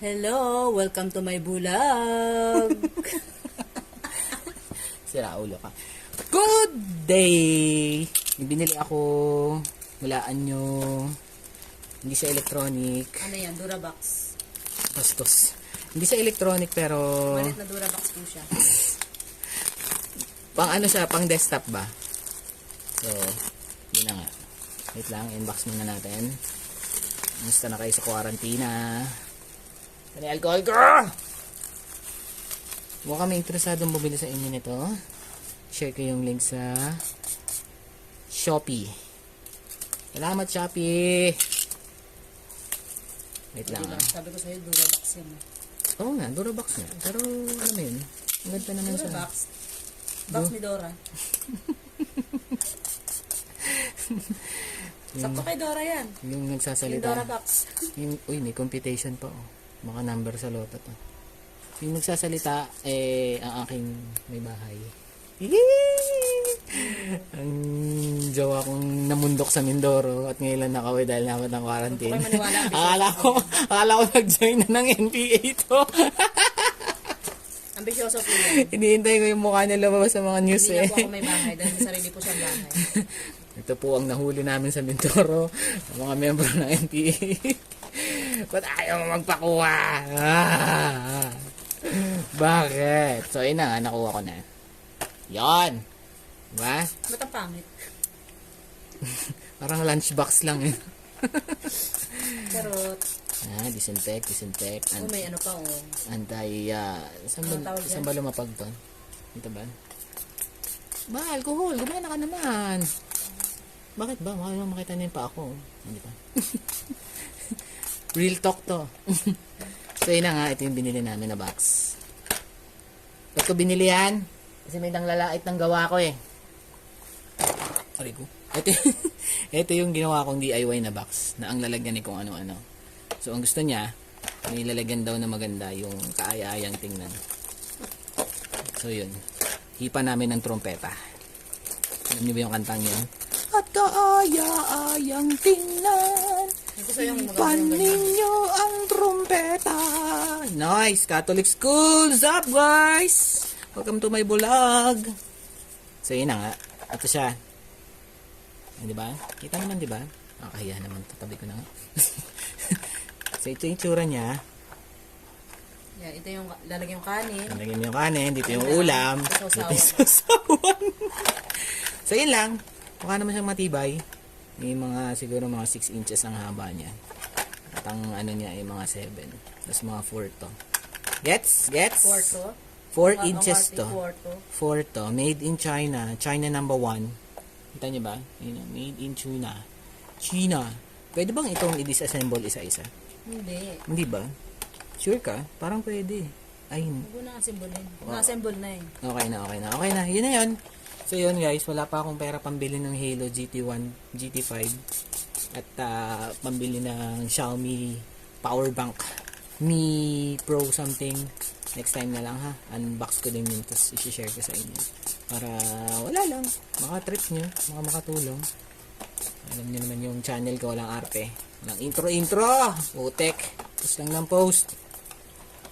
Hello! Welcome to my vlog! Sira ulo ka. Good day! May binili ako. Walaan nyo. Hindi siya electronic. Ano yan? Durabox. Bastos. Hindi siya electronic pero Malit na Durabox po siya. pang ano siya, pang desktop ba? So, yun na nga. Wait lang, inbox muna natin. Musta na kayo sa quarantina? Ano yung alcohol ko? Mukha kami interesadong bumili sa inyo nito. Share ko yung link sa Shopee. Salamat Shopee! Wait lang Diba? ah. Sabi ko sa'yo, Durabox yan. Oo nga, Durabox nga. Pero alam mo yun, ang ganda naman sa... Durabox? Box ni Dora. Sakto kay Dora yan. Yung Yung nagsasalita. Durabox. Uy, may computation pa oh. Mga number sa loto to. Yung nagsasalita, ang aking may bahay. Ang jowa kong namundok sa Mindoro at ngayon lang nakauwi dahil naman ng quarantine. Huwag po kayo maniwala. Akala ko nag-join na ng NPA to. Ambisyoso po yan. Iniintay ko yung mukha niya lumabas sa mga news Hindi na po ako may bahay dahil may sarili po siyang bahay. Ito po ang nahuli namin sa Mindoro, ang mga membro ng NPA. Ba't ayaw mo magpakuha? Bakit? So, yun na nga, nakuha ko na. Yon! Diba? Ba't ang pangit? Parang lunchbox lang eh. Charot. Disinfect. Oh, may ano pa oh. Saan Ano tawag saan yan? ba lumapag to? Ito ba? Alcohol. Gumana ka naman. Bakit ba? Makita niyo pa ako. Hindi pa. Real talk to. So, yun na nga. Ito yung binili namin na box. Ba't ko binili yan? Kasi may nanglalait ng gawa ko eh. Aray ko. Ito yung ginawa kong DIY na box na ang lalagyan ni kung ano-ano. So, ang gusto niya, may lalagyan daw na maganda yung kaaya-ayang tingnan. So, yun. Hipa namin ng trompeta. Alam niyo ba yung kantang yun? At kaaya-ayang tingnan, Gusto yung hipan ninyo ang trompeta. Nice! Catholic School! What's up, guys? Welcome to my vlog. So, yun na nga. Ito siya. Diba? Kita naman, diba? Kaya naman. Tatabi ko na nga. So, ito yung tsura niya. Yeah, ito yung lalagyan yung kanin. Nalagyan mo yung kanin. Dito yung ulam. Dito Sausawan. yung sausawan. So, yun lang. Mukha naman siyang matibay. May mga, siguro mga 6 inches ang haba niya. At ang ano niya ay mga 7. Tapos mga 4 to. Gets? Porto. 4 inches to. Porto. 4 to. Made in China. China number 1. Kita niyo ba? Yun, made in China. China. Pwede bang itong i-disassemble isa-isa? Hindi. Hindi ba? Sure ka? Parang pwede. Ay, Huwag mo na assemble-in. Na-assemble na eh. okay na. Yun na yun. So yun guys, wala pa akong pera pambili ng Halo GT1, GT5 at pambili ng Xiaomi power bank Mi Pro something. Next time na lang ha. Unbox ko din yun, tapos i-share ko sa inyo. Para wala lang, makatrip nyo, makatulong. Alam nyo naman yung channel ko, walang arte. Walang intro. Putek. Tapos lang ng post.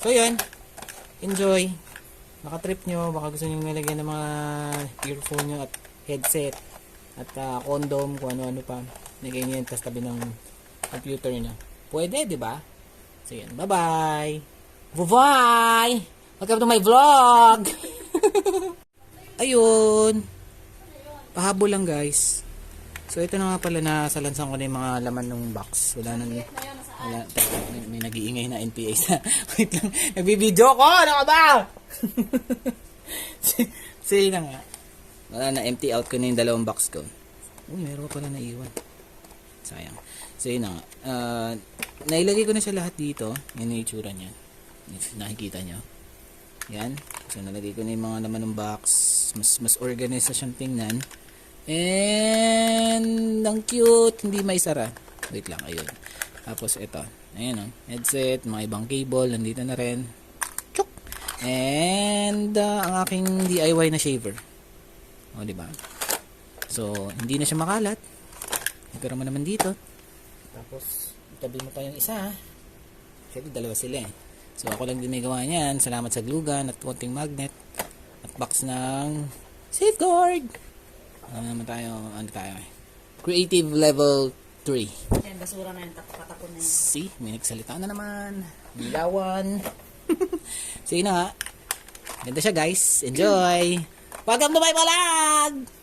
So yun. Enjoy. Makatrip nyo. Baka gusto nyo nalagyan ng mga earphone nyo at headset. At condom, kung ano-ano pa. Nagay nyo yan, tapos tabi ng computer nyo. Pwede, di ba? So yun. Bye-bye! Bye-bye! Welcome to my vlog! Ayun! Pahabol lang guys. So ito na nga pala, nasalansan ko na yung mga laman ng box. Wala. May nag-iingay na NPA sa... Wait lang. Nagbibideo ko! Ano ka ba? Sige na nga. Wala na, empty out ko na yung dalawang box ko. Meron pa pala naiwan. Sayang. So yun na nga. Nailagay ko na siya lahat dito. Yan yung itsura niya. Nakikita nyo. Yan. So nalagay ko na yung mga laman ng box. Mas organized na siyang tingnan. And ang cute, hindi maisara. Wait lang, ayun. Tapos ito, ayan o, headset, mga ibang cable, nandito na rin. Chuk! And ang aking DIY na shaver. O, diba? So, hindi na siya makalat. Pero mo naman dito. Tapos, itabi mo pa yung isa. Siyempre, dalawa sila eh. So, ako lang din may gawa niyan. Salamat sa glue gun at konting magnet. At box ng safeguard. Ano tayo eh. Creative level 3. Yan, basura na yan. Patapon na yan. See, may nagsalita na naman. Bilawan. So, yun na nga. Ganda siya guys. Enjoy. Welcome to my vlog!